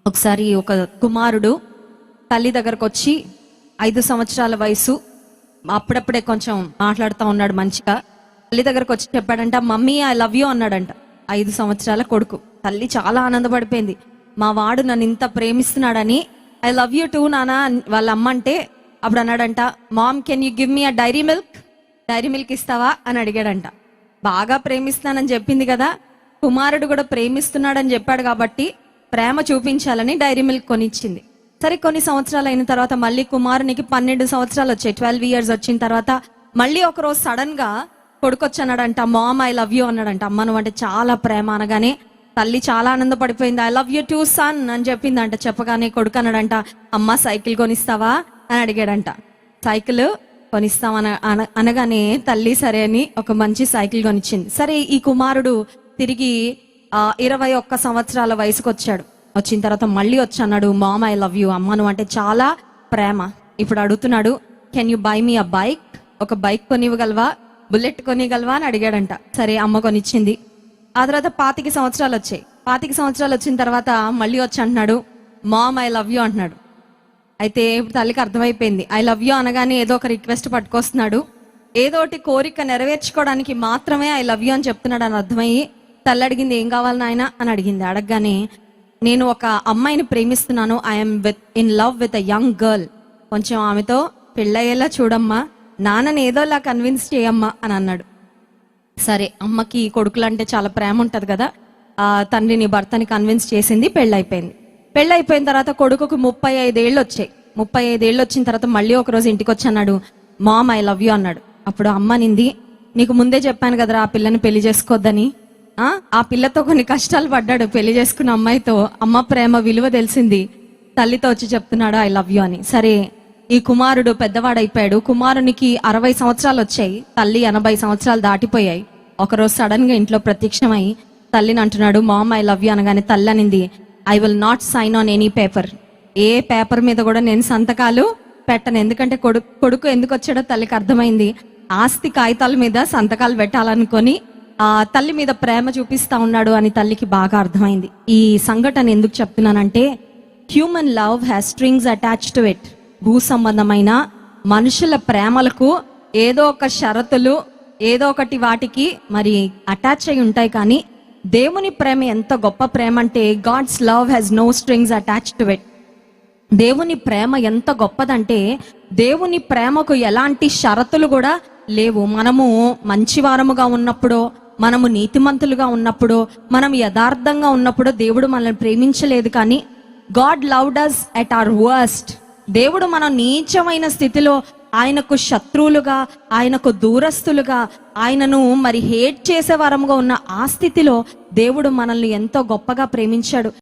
ఒకసారి ఒక కుమారుడు తల్లి దగ్గరకు వచ్చి 5 సంవత్సరాల వయసు, అప్పుడప్పుడే కొంచెం మాట్లాడుతూ ఉన్నాడు మంచిగా. తల్లి దగ్గరకు వచ్చి చెప్పాడంట, మమ్మీ ఐ లవ్ యూ అన్నాడంట. 5 సంవత్సరాల కొడుకు. తల్లి చాలా ఆనందపడిపోయింది, మా వాడు నన్ను ఇంత ప్రేమిస్తున్నాడని. ఐ లవ్ యూ టూ నానా వాళ్ళ అమ్మ అంటే, అప్పుడు అన్నాడంట, mom can you give me a dairy milk, dairy milk ఇస్తావా అని అడిగాడంట. బాగా ప్రేమిస్తానని చెప్పింది కదా, కుమారుడు కూడా ప్రేమిస్తున్నాడని చెప్పాడు కాబట్టి ప్రేమ చూపించాలని డైరీ మిల్క్ కొనిచ్చింది. సరే, కొన్ని సంవత్సరాలు అయిన తర్వాత మళ్ళీ కుమారునికి 12 సంవత్సరాలు వచ్చాయి. 12 ఇయర్స్ వచ్చిన తర్వాత మళ్ళీ ఒకరోజు సడన్ గా కొడుకు వచ్చి అన్నాడంట, మామ్ ఐ లవ్ యూ అన్నాడంట. అమ్మ నువ్వు అంటే చాలా ప్రేమ అనగానే తల్లి చాలా ఆనందపడిపోయింది. I love you too son అని చెప్పిందంట. చెప్పగానే కొడుకు అన్నాడంట, అమ్మ సైకిల్ కొనిస్తావా అని అడిగాడంట. సైకిల్ కొనిస్తామన అనగానే తల్లి సరే అని ఒక మంచి సైకిల్ కొనిచ్చింది. సరే, ఈ కుమారుడు తిరిగి 21 సంవత్సరాల వయసుకు వచ్చాడు. వచ్చిన తర్వాత మళ్ళీ వచ్చి అన్నాడు, మామ్ ఐ లవ్ యూ, అమ్మ నువ్వు అంటే చాలా ప్రేమ. ఇప్పుడు అడుగుతున్నాడు, can you by me a bike, ఒక బైక్ కొనివ్వగలవా, బుల్లెట్ కొనివ్వగలవా అని అడిగాడంట. సరే, అమ్మ కొనిచ్చింది. ఆ తర్వాత 25 సంవత్సరాలు వచ్చాయి. 25 సంవత్సరాలు వచ్చిన తర్వాత మళ్ళీ వచ్చి అంటున్నాడు, మామ్ ఐ లవ్ యూ అంటున్నాడు. అయితే ఇప్పుడు తల్లికి అర్థమైపోయింది, ఐ లవ్ యూ అనగానే ఏదో ఒక రిక్వెస్ట్ పట్టుకొస్తున్నాడు, ఏదో ఒకటి కోరిక నెరవేర్చుకోవడానికి మాత్రమే ఐ లవ్ యూ అని చెప్తున్నాడు అని అర్థమయ్యి తల్లి అడిగింది, ఏం కావాలి నాయన అని అడిగింది. అడగగానే, నేను ఒక అమ్మాయిని ప్రేమిస్తున్నాను, I'm in love with a young girl, కొంచెం ఆమెతో పెళ్ళయ్యేలా చూడమ్మా, నాన్నని ఏదోలా కన్విన్స్ చేయమ్మా అని అన్నాడు. సరే, అమ్మకి కొడుకులంటే చాలా ప్రేమ ఉంటుంది కదా, తండ్రిని భర్తని కన్విన్స్ చేసింది. పెళ్ళైపోయింది. పెళ్ళైపోయిన తర్వాత కొడుకుకు 35 ఏళ్ళు వచ్చాయి. 35 ఏళ్ళు వచ్చిన తర్వాత మళ్ళీ ఒకరోజు ఇంటికి వచ్చి అన్నాడు, మామ్ ఐ లవ్ యూ అన్నాడు. అప్పుడు అమ్మ నింది, నీకు ముందే చెప్పాను కదరా ఆ పిల్లని పెళ్లి చేసుకోవద్దని, ఆ పిల్లతో కొన్ని కష్టాలు పడ్డాడు, పెళ్లి చేసుకున్న అమ్మాయితో. అమ్మ ప్రేమ విలువ తెలిసింది, తల్లితో వచ్చి చెప్తున్నాడు ఐ లవ్ యూ అని. సరే, ఈ కుమారుడు పెద్దవాడైపోయాడు. కుమారునికి 60 సంవత్సరాలు వచ్చాయి, తల్లి 80 సంవత్సరాలు దాటిపోయాయి. ఒకరోజు సడన్ గా ఇంట్లో ప్రత్యక్షమై తల్లిని అంటున్నాడు, మామ్ ఐ లవ్ యూ అనగానే తల్లి అనింది, I will not sign on any paper, ఏ పేపర్ మీద కూడా నేను సంతకాలు పెట్టను. ఎందుకంటే కొడుకు ఎందుకు వచ్చాడో తల్లికి అర్థమైంది. ఆస్తి కాగితాల మీద సంతకాలు పెట్టాలనుకొని తల్లి మీద ప్రేమ చూపిస్తా ఉన్నాడు అని తల్లికి బాగా అర్థమైంది. ఈ సంఘటన ఎందుకు చెప్తున్నానంటే, human love has strings attach to it. భూ సంబంధమైన మనుషుల ప్రేమలకు ఏదో ఒక షరతులు, ఏదో ఒకటి వాటికి మరి అటాచ్ అయి ఉంటాయి. కానీ దేవుని ప్రేమ ఎంత గొప్ప ప్రేమ అంటే, God's love has no strings attach to it. దేవుని ప్రేమ ఎంత గొప్పదంటే, దేవుని ప్రేమకు ఎలాంటి షరతులు కూడా లేవు. మనము మంచివారముగా ఉన్నప్పుడు, మనము నీతిమంతులుగా ఉన్నప్పుడు, మనం యథార్థంగా ఉన్నప్పుడు దేవుడు మనల్ని ప్రేమించలేదు. కానీ God loved us at our worst. దేవుడు మనం నీచమైన స్థితిలో, ఆయనకు శత్రువులుగా, ఆయనకు దూరస్తులుగా, ఆయనను మరి హేట్ చేసే వారముగా ఉన్న ఆ స్థితిలో దేవుడు మనల్ని ఎంతో గొప్పగా ప్రేమించాడు.